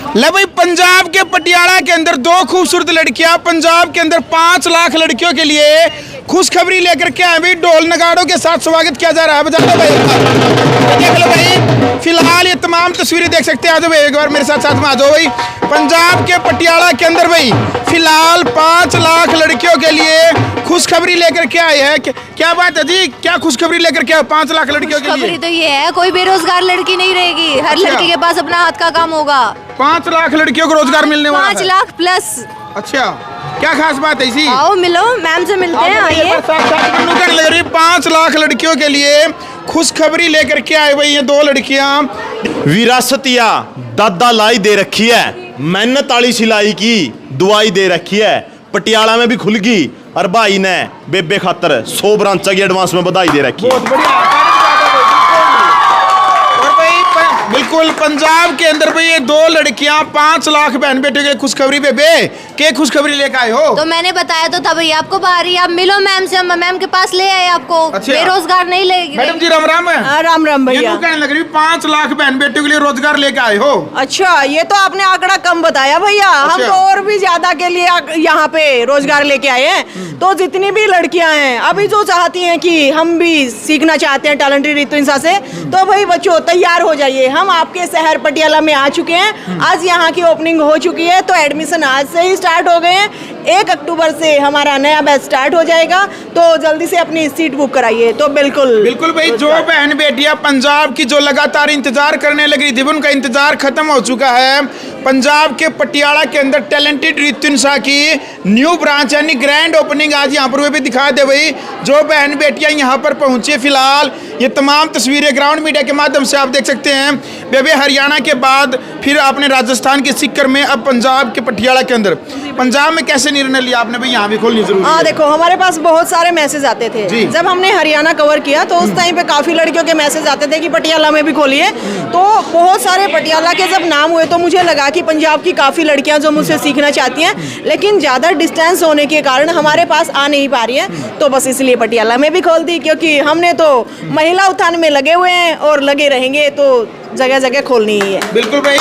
ले भाई, पंजाब के पटियाला के अंदर दो खूबसूरत लड़कियां, पंजाब के अंदर 5 लाख लड़कियों के लिए खुशखबरी लेकर के आए भाई। ढोल नगाड़ों के साथ स्वागत किया जा रहा है। बजा दो भाई, देख लो भाई। फिलहाल ये तमाम तस्वीरें देख सकते हैं। आ जाओ भाई, एक बार मेरे साथ में आ जाओ भाई। पंजाब के पटियाला के अंदर भाई फिलहाल 5 लाख लड़कियों के लिए खुशखबरी लेकर के आए हैं। क्या बात है जी, क्या खुशखबरी लेकर के आए 5 लाख लड़कियों के लिए? खुशखबरी तो ये है, कोई बेरोजगार लड़की नहीं रहेगी, हर लड़की के पास अपना हाथ का काम होगा। 5 लाख लड़कियों को रोजगार मिलने वाला है। 5 लाख प्लस। अच्छा, क्या खास बात है इसी? आओ मिलो, मैम से मिलते हैं। आइए। 5 लाख लड़कियों के लिए खुशखबरी लेकर के आए भाई ये 2 लड़कियां। विरासतिया दादा लाई दे रखी है, मेहनत वाली सिलाई की दुआई दे रखी है। पटियाला में भी खुल गई और भाई ने बेबे खातर 100 ब्रांच की एडवांस में बधाई दे रखी है। बहुत बढ़िया। और भाई बिल्कुल पंजाब के अंदर भाई ये 2 लड़कियां 5 लाख बहन बेटे के खुशखबरी बेबे के खुशखबरी लेकर आए हो। तो मैंने बताया तो था भैया आपको, बाहरी आप मिलो मैम से, हम मैम के पास ले आए आपको। अच्छा। बेरोजगार नहीं लेगी। मैडम जी राम राम है। राम राम भैया। कहने लग रही 5 लाख बहन बेटों के लिए रोजगार लेके आए हो। अच्छा, ये तो आपने आंकड़ा कम बताया भैया। हम तो और भी ज्यादा के लिए यहाँ पे रोजगार लेके आए हैं। तो जितनी भी लड़कियां हैं अभी जो चाहती हैं कि हम भी सीखना चाहते हैं टैलेंटेड रितु इंसा से, तो भाई बच्चों तैयार हो जाइए। हम आपके शहर पटियाला में आ चुके हैं। आज यहाँ की ओपनिंग हो चुकी है, तो एडमिशन आज से ही स्टार्ट हो गए हैं। 1 अक्टूबर से हमारा नया बैच स्टार्ट हो जाएगा, तो जल्दी से अपनी सीट बुक कराइए। तो बिल्कुल भाई, जो बहन बेटियां पंजाब की जो लगातार इंतजार करने लगी थी, उनका इंतजार खत्म हो चुका है। पंजाब के पटियाला के अंदर टैलेंटेड रितु इंसा की न्यू ब्रांच यानी ग्रैंड ओपनिंग आज यहाँ पर भी दिखा दे भाई। जो बहन बेटियां यहाँ पर पहुंची, फिलहाल ये तमाम तस्वीरें ग्राउंड मीडिया के माध्यम से आप देख सकते हैं। बेबे हरियाणा के बाद फिर आपने राजस्थान के सीकर में, अब पंजाब के पटियाला के अंदर। पंजाब में कैसे निर्णय लिया आपने भाई यहाँ भी खोलनी जरूरी है? देखो, हमारे पास बहुत सारे मैसेज आते थे। जब हमने हरियाणा कवर किया तो उस टाइम पे काफी लड़कियों के मैसेज आते थे कि पटियाला में भी खोलिए। तो बहुत सारे पटियाला के जब नाम हुए तो मुझे लगा कि पंजाब की काफी लड़कियां जो मुझसे सीखना चाहती हैं, लेकिन ज्यादा डिस्टेंस होने के कारण हमारे पास आ नहीं पा रही हैं। तो बस इसलिए पटियाला में भी खोल दी, क्योंकि हमने तो महिला उत्थान में लगे हुए हैं और लगे रहेंगे, तो जगह जगह खोलनी ही है। बिल्कुल भाई,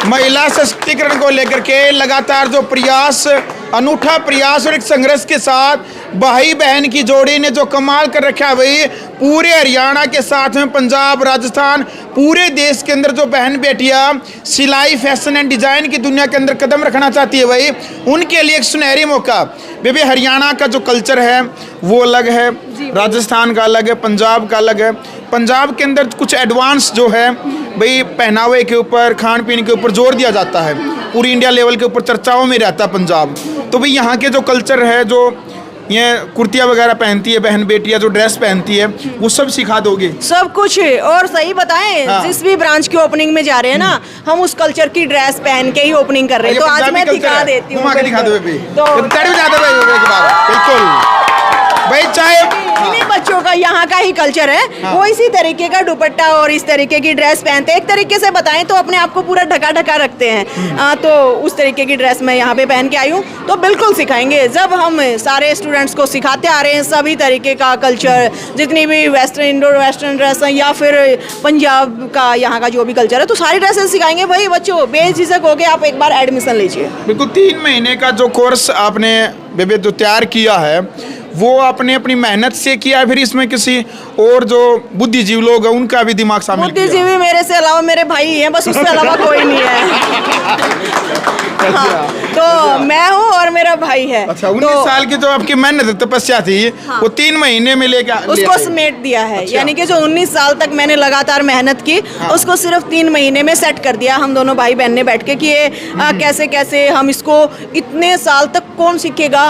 महिला सशक्तिकरण को लेकर के लगातार जो प्रयास, अनूठा प्रयास और एक संघर्ष के साथ भाई बहन की जोड़ी ने जो कमाल कर रखा है भाई, पूरे हरियाणा के साथ में पंजाब, राजस्थान, पूरे देश के अंदर जो बहन बेटियां सिलाई, फैशन एंड डिजाइन की दुनिया के अंदर कदम रखना चाहती है भाई, उनके लिए एक सुनहरी मौका। बेबी हरियाणा का जो कल्चर है वो अलग है, राजस्थान का अलग है, पंजाब का अलग है। पंजाब के अंदर कुछ एडवांस जो है भाई पहनावे के ऊपर, खान पीने के ऊपर जोर दिया जाता है। पूरी इंडिया लेवल के ऊपर चर्चाओं में रहता है पंजाब। तो भाई यहाँ के जो कल्चर है, जो ये कुर्तियाँ वगैरह पहनती है बहन बेटियाँ, जो ड्रेस पहनती है, वो सब सिखा दोगे? सब कुछ। और सही बताएं, हाँ। जिस भी ब्रांच की ओपनिंग में जा रहे हैं ना, हम उस कल्चर की ड्रेस पहन के ही ओपनिंग कर रहे हैं। तो आज मैं दिखा देती हूँ। दिखा दो बेबी, तो बिल्कुल भाई, चाहे इन्हीं बच्चों का यहाँ का ही कल्चर है। हाँ। वो इसी तरीके का दुपट्टा और इस तरीके की ड्रेस पहनते हैं। एक तरीके से बताएं तो अपने आप को पूरा ढका ढका रखते हैं। तो उस तरीके की ड्रेस मैं यहाँ पे पहन के आई हूँ। तो बिल्कुल सिखाएंगे। जब हम सारे स्टूडेंट्स को सिखाते आ रहे हैं सभी तरीके का कल्चर, जितनी भी वेस्टर्न, इंडो वेस्टर्न ड्रेस है या फिर पंजाब का यहाँ का जो भी कल्चर है, तो सारी ड्रेसेस सिखाएंगे भाई। बच्चों बेझिझक हो के आप एक बार एडमिशन लीजिए। बिल्कुल, 3 महीने का जो कोर्स आपने बेबे जो तैयार किया है, वो आपने अपनी मेहनत से किया, फिर इसमें किसी और जो बुद्धिजीवी लोग हैं उनका भी दिमाग शामिल किया? बुद्धिजीवी मेरे से अलावा मेरे भाई हैं, बस उससे अलावा कोई नहीं है। हाँ, तो मैं हूँ और मेरा भाई है। अच्छा, 19 साल की जो आपकी मेहनत तपस्या थी, वो 3 महीने में लेके उसको समेट दिया है। अच्छा। यानी कि जो 19 साल तक मैंने लगातार मेहनत की, उसको सिर्फ 3 महीने में सेट कर दिया हम दोनों भाई बहन ने बैठ के कि ये कैसे कैसे हम इसको, इतने साल तक कौन सीखेगा।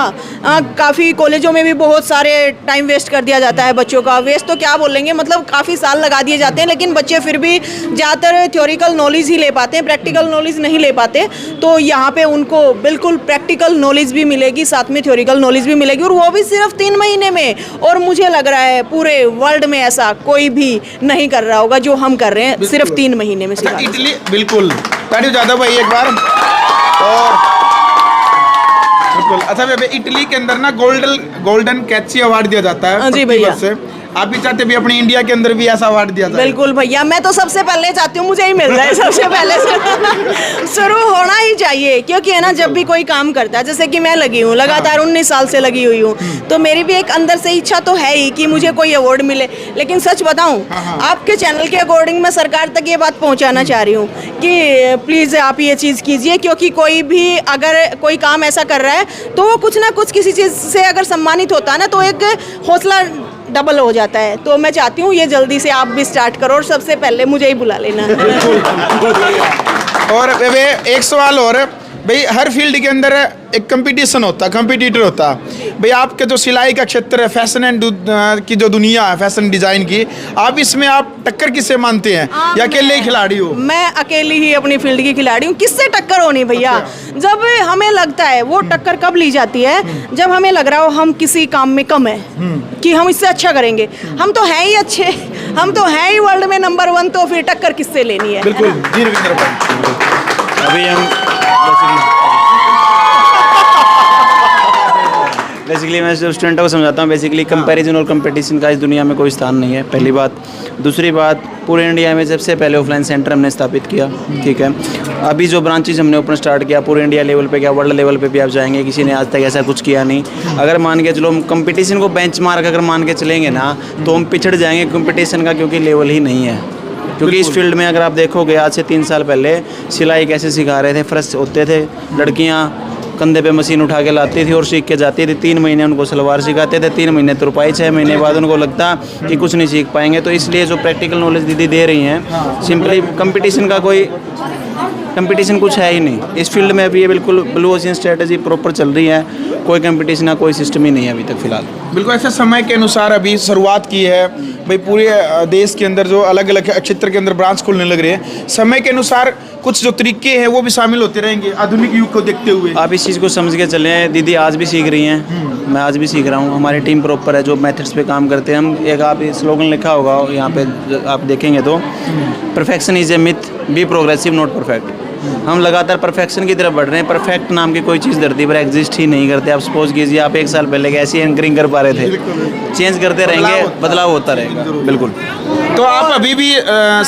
काफ़ी कॉलेजों में भी बहुत सारे टाइम वेस्ट कर दिया जाता है बच्चों का। वेस्ट तो क्या बोलेंगे, मतलब काफ़ी साल लगा दिए जाते हैं, लेकिन बच्चे फिर भी ज़्यादातर थ्योरिकल नॉलेज ही ले पाते हैं, प्रैक्टिकल नॉलेज नहीं ले पाते। तो यहाँ पे उनको बिल्कुल प्रैक्टिकल नॉलेज भी मिलेगी, साथ में थ्योरिकल नॉलेज भी मिलेगी, और वो भी सिर्फ 3 महीने में। और मुझे लग रहा है पूरे वर्ल्ड में ऐसा कोई भी नहीं कर रहा होगा जो हम कर रहे हैं, सिर्फ 3 महीने में। अच्छा, इटली, बिल्कुल ज्यादा भाई एक बार। और बिल्कुल, अच्छा बेबे, इटली के अंदर ना गोल्डन कैची अवार्ड दिया जाता है जी भैया। आप भी चाहते भी अपने इंडिया के अंदर भी ऐसा अवार्ड दिया जाए? बिल्कुल भैया, मैं तो सबसे पहले चाहती हूँ मुझे ही मिल जाए सबसे पहले से शुरू होना ही चाहिए, क्योंकि है ना जब भी कोई काम करता है, जैसे कि मैं लगी हूँ लगातार 19 साल से लगी हुई हूँ, तो मेरी भी एक अंदर से इच्छा तो है ही कि मुझे कोई अवार्ड मिले। लेकिन सच बताऊँ, आपके चैनल के अकॉर्डिंग मैं सरकार तक ये बात पहुँचाना चाह रही हूँ कि प्लीज़ आप ये चीज़ कीजिए, क्योंकि कोई भी अगर कोई काम ऐसा कर रहा है तो वो कुछ ना कुछ किसी चीज़ से अगर सम्मानित होता है ना, तो एक हौसला डबल हो जाता है। तो मैं चाहती हूँ ये जल्दी से आप भी स्टार्ट करो और सबसे पहले मुझे ही बुला लेना। और वे एक सवाल और, भाई हर फील्ड के अंदर एक कंपटीशन होता है, कंपटीटर होता है। भाई आपके जो सिलाई का क्षेत्र है, फैशन एंड की जो दुनिया है फैशन डिज़ाइन की, आप इसमें आप टक्कर किससे मानते हैं या अकेले ही खिलाड़ी हो? मैं अकेली ही अपनी फील्ड की खिलाड़ी हूँ। किससे टक्कर होनी भैया? जब हमें लगता है, वो टक्कर कब ली जाती है, जब हमें लग रहा हो हम किसी काम में कम है कि हम इससे अच्छा करेंगे। हम तो हैं ही अच्छे, हम तो हैं ही वर्ल्ड में नंबर 1, तो फिर टक्कर किससे लेनी है? बिल्कुल जी रविंद्र भाई। अभी हम बेसिकली मैं जब स्टूडेंटों को समझाता हूँ, बेसिकली कंपैरिजन और कंपटीशन का इस दुनिया में कोई स्थान नहीं है, पहली बात। दूसरी बात, पूरे इंडिया में सबसे पहले ऑफलाइन सेंटर हमने स्थापित किया, ठीक है। अभी जो ब्रांचेज हमने ओपन स्टार्ट किया, पूरे इंडिया लेवल पे क्या, वर्ल्ड लेवल पे भी आप जाएंगे, किसी ने आज तक ऐसा कुछ किया नहीं। अगर मान के चलो हम कंपटीशन को बेंचमार्क अगर मान के चलेंगे ना, तो हम पिछड़ जाएंगे कंपटीशन का, क्योंकि लेवल ही नहीं है। क्योंकि इस फील्ड में अगर आप देखोगे, आज से 3 साल पहले सिलाई कैसे सिखा रहे थे, फर्श होते थे, लड़कियाँ कंधे पे मशीन उठा के लाती थी और सीख के जाती थी। 3 महीने उनको सलवार सिखाते थे, 3 महीने तुरपाई, 6 महीने बाद उनको लगता कि कुछ नहीं सीख पाएंगे। तो इसलिए जो प्रैक्टिकल नॉलेज दीदी दे रही हैं, सिंपली कंपटीशन का कोई कंपटीशन कुछ है ही नहीं इस फील्ड में। अभी ये बिल्कुल ब्लू ओशियन स्ट्रेटजी प्रॉपर चल रही है, कोई कंपटीशन का कोई सिस्टम ही नहीं है अभी तक फिलहाल। बिल्कुल ऐसे समय के अनुसार अभी शुरुआत की है भाई, पूरे देश के अंदर जो अलग अलग क्षेत्र के अंदर ब्रांच खुलने लग रहे हैं, समय के अनुसार कुछ जो तरीके हैं वो भी शामिल होते रहेंगे आधुनिक युग को देखते हुए। आप इस चीज़ को समझ के चलें, दीदी आज भी सीख रही हैं, मैं आज भी सीख रहा हूँ। हमारी टीम प्रॉपर है, जो मेथड्स पे काम करते हैं हम। एक आप स्लोगन लिखा होगा यहाँ पे, आप देखेंगे तो, perfection is a myth, be progressive not perfect. हम लगातार परफेक्शन की तरफ बढ़ रहे हैं। परफेक्ट नाम की कोई चीज़ धरती पर एग्जिस्ट ही नहीं करते। आप सपोज कीजिए, आप 1 साल पहले ऐसी एंकरिंग कर पा रहे थे, चेंज करते रहेंगे, बदलाव होता रहेगा। बिल्कुल। तो आप अभी भी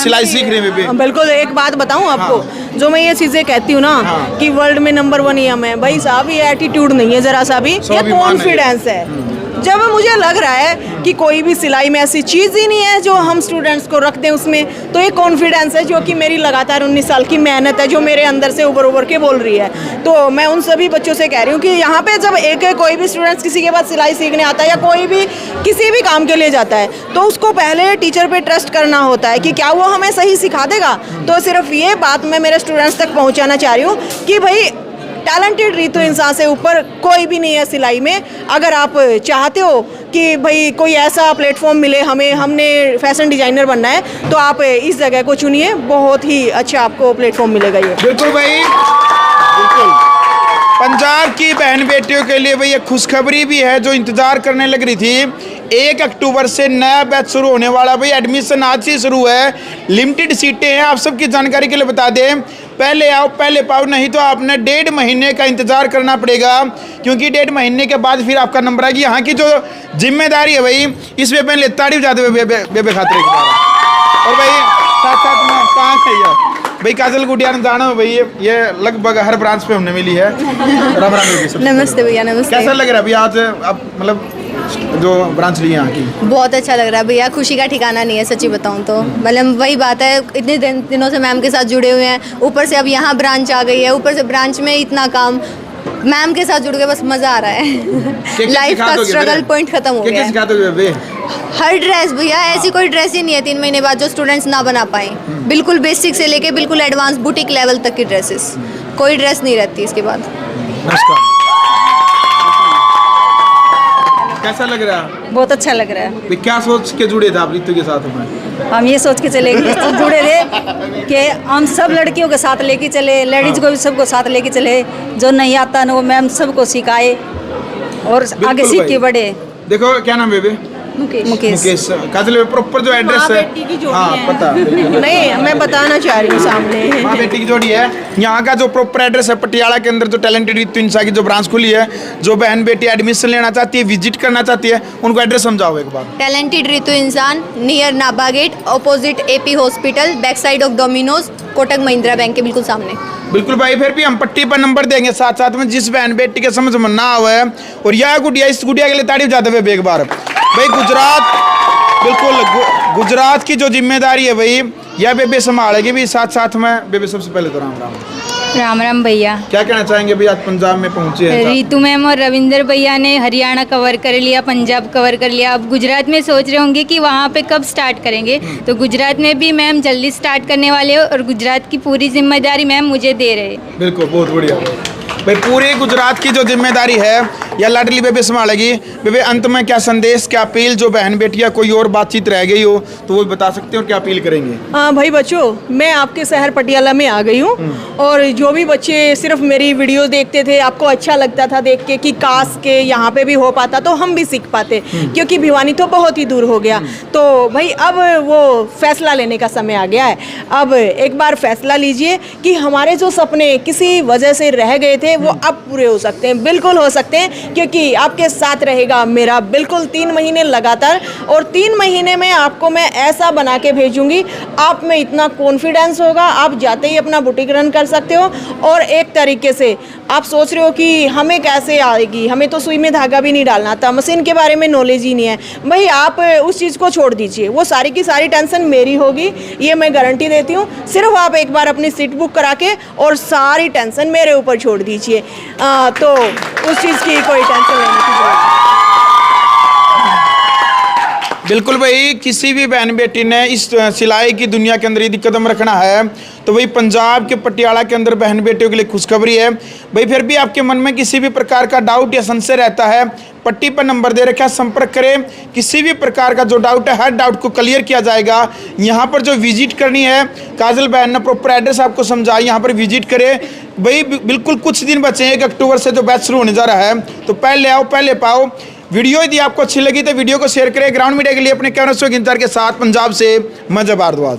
सिलाई सीख रहे हैं? बेबी बिल्कुल। एक बात बताऊं आपको, जो मैं ये चीज़ें कहती हूँ ना कि वर्ल्ड में नंबर 1 ही हम है, भाई साहब ये एटीट्यूड नहीं है जरा सा भी, ये कॉन्फिडेंस है। जब मुझे लग रहा है कि कोई भी सिलाई में ऐसी चीज़ ही नहीं है जो हम स्टूडेंट्स को रख दें उसमें, तो ये कॉन्फिडेंस है, जो कि मेरी लगातार 19 साल की मेहनत है, जो मेरे अंदर से उभर के बोल रही है। तो मैं उन सभी बच्चों से कह रही हूँ कि यहाँ पे जब कोई भी स्टूडेंट्स किसी के पास सिलाई सीखने आता है या कोई भी किसी भी काम के लिए जाता है, तो उसको पहले टीचर पे ट्रस्ट करना होता है कि क्या वो हमें सही सिखा देगा। तो सिर्फ ये बात मैं मेरे स्टूडेंट्स तक पहुँचाना चाह रही हूँ कि भाई टैलेंटेड रीतु इंसान से ऊपर कोई भी नहीं है सिलाई में। अगर आप चाहते हो कि भाई कोई ऐसा प्लेटफॉर्म मिले हमें, हमने फैशन डिजाइनर बनना है, तो आप इस जगह को चुनिए, बहुत ही अच्छा आपको प्लेटफॉर्म मिलेगा ये। बिल्कुल भाई, बिल्कुल। पंजाब की बहन बेटियों के लिए भाई ये खुशखबरी भी है, जो इंतजार करने लग रही थी। 1 अक्टूबर से नया बैच शुरू होने वाला भाई, एडमिशन आज से शुरू है, लिमिटेड सीटें हैं। आप सबकी जानकारी के लिए बता दें, पहले आओ पहले पाओ, नहीं तो आपने 1.5 महीने का इंतजार करना पड़ेगा, क्योंकि 1.5 महीने के बाद फिर आपका नंबर आएगी। यहाँ की जो जिम्मेदारी है भाई, इस पे पहले ताड़ी बजाते हुए बेबे खातरे के बारे। और भाई साथ साथ में कहाँ है भाई काजल गुटिया ने जाना है भाई, ये लगभग हर ब्रांच पे हमने मिली है। राम राम। नमस्ते भैया, नमस्ते। कैसा लग रहा है अभी आज आप मतलब जो ब्रांच ली यहाँ की? बहुत अच्छा लग रहा है भैया, खुशी का ठिकाना नहीं है सच्ची बताऊं तो। मतलब वही बात है, इतने दिनों से मैम के साथ जुड़े हुए हैं, ऊपर से अब यहाँ ब्रांच आ गई है, ऊपर से ब्रांच में इतना काम, मैम के साथ जुड़ के बस मज़ा आ रहा है। लाइफ का स्ट्रगल पॉइंट खत्म हो गया है। हर ड्रेस भैया, ऐसी कोई ड्रेस ही नहीं है 3 महीने बाद जो स्टूडेंट्स ना बना पाए। बिल्कुल बेसिक से लेके बिल्कुल एडवांस बुटीक लेवल तक की ड्रेसेस, कोई ड्रेस नहीं रहती इसके बाद। नमस्कार। कैसा लग रहा है? बहुत अच्छा लग रहा है। क्या सोच के जुड़े थे आप ऋतु के साथ में? हम ये सोच के चले तो जुड़े थे कि हम सब लड़कियों के साथ लेके चले, लेडीज को भी सबको साथ लेके चले, जो नहीं आता ना वो मैम सबको सिखाए और आगे सीख के बढ़े। देखो क्या नाम बेबे? मुकेश मुकेश काजल प्रॉपर जो एड्रेस माँ है बेटी की जोड़ी हाँ है। पता नहीं मैं बताना चाह रही हूँ सामने माँ बेटी की जोड़ी है। यहाँ का जो प्रॉपर एड्रेस है पटियाला के अंदर जो टैलेंटेड विद ट्विंसा की जो ब्रांच खुली है, जो बहन बेटी एडमिशन लेना चाहती है, विजिट करना चाहती है, उनको एड्रेस समझाओ एक बार। टैलेंटेड रितु इंसान नियर नाबा gate opposite AP hospital back side of Domino's Kotak Mahindra bank के बिल्कुल सामने। बिल्कुल भाई, फिर भी हम पट्टी पर नंबर देंगे साथ साथ में, जिस बहन बेटी के समझ में ना आवे। और यह गुड़िया, इस गुड़िया के लिए तारीफ जाते हुए एक बार भाई गुजरात की जो जिम्मेदारी है भाई यह बेबे संभालेगी भी साथ साथ में। बेबे सबसे पहले तो राम राम। राम राम भैया। क्या कहना चाहेंगे भाई, आज पंजाब में पहुंचे हैं? रितु मैम और रविंदर भैया ने हरियाणा कवर कर लिया, पंजाब कवर कर लिया, अब गुजरात में सोच रहे होंगे कि वहाँ पे कब स्टार्ट करेंगे। तो गुजरात में भी मैम जल्दी स्टार्ट करने वाले हो और गुजरात की पूरी जिम्मेदारी मैम मुझे दे रहे हैं। बिल्कुल, बहुत बढ़िया भाई। पूरी गुजरात की जो जिम्मेदारी है या लाडली बेबे संभालेगी। बेबे अंत में क्या संदेश, क्या अपील, जो बहन बेटियां कोई और बातचीत रह गई हो तो वो बता सकते हो, क्या अपील करेंगे? भाई बच्चों, मैं आपके शहर पटियाला में आ गई हूँ और जो भी बच्चे सिर्फ मेरी वीडियो देखते थे, आपको अच्छा लगता था देख के कि काश के यहाँ पे भी हो पाता तो हम भी सीख पाते, क्योंकि भिवानी तो बहुत ही दूर हो गया। तो भाई अब वो फैसला लेने का समय आ गया है। अब एक बार फैसला लीजिए कि हमारे जो सपने किसी वजह से रह गए थे वो अब पूरे हो सकते हैं, बिल्कुल हो सकते हैं, क्योंकि आपके साथ रहेगा मेरा बिल्कुल 3 महीने लगातार। और 3 महीने में आपको मैं ऐसा बना के भेजूंगी, आप में इतना कॉन्फिडेंस होगा, आप जाते ही अपना बुटीक रन कर सकते हो। और एक तरीके से आप सोच रहे हो कि हमें कैसे आएगी, हमें तो सुई में धागा भी नहीं डालना आता, मशीन के बारे में नॉलेज ही नहीं है, भाई आप उस चीज़ को छोड़ दीजिए, वो सारी की सारी टेंशन मेरी होगी, ये मैं गारंटी देती हूँ। सिर्फ आप एक बार अपनी सीट बुक करा के और सारी टेंशन मेरे ऊपर छोड़ दीजिए, तो उस चीज़ की कोई टेंशन लेने की जरूरत नहीं। बिल्कुल भाई, किसी भी बहन बेटी ने इस सिलाई की दुनिया के अंदर यदि कदम रखना है तो वही पंजाब के पटियाला के अंदर बहन बेटियों के लिए खुशखबरी है भाई। फिर भी आपके मन में किसी भी प्रकार का डाउट या संशय रहता है, पट्टी पर नंबर दे रखा है, संपर्क करें। किसी भी प्रकार का जो डाउट है, हर डाउट को क्लियर किया जाएगा। यहाँ पर जो विजिट करनी है, काजल बहन ने प्रॉपर एड्रेस आपको समझाया, यहाँ पर विजिट करें भाई। बिल्कुल कुछ दिन बचे हैं, 1 अक्टूबर से जो बैच शुरू होने जा रहा है, तो पहले आओ पहले पाओ। वीडियो यदि आपको अच्छी लगी तो वीडियो को शेयर करें। ग्राउंड मीडिया के लिए अपने कैमरा के साथ पंजाब से मैं जब भारद्वाज।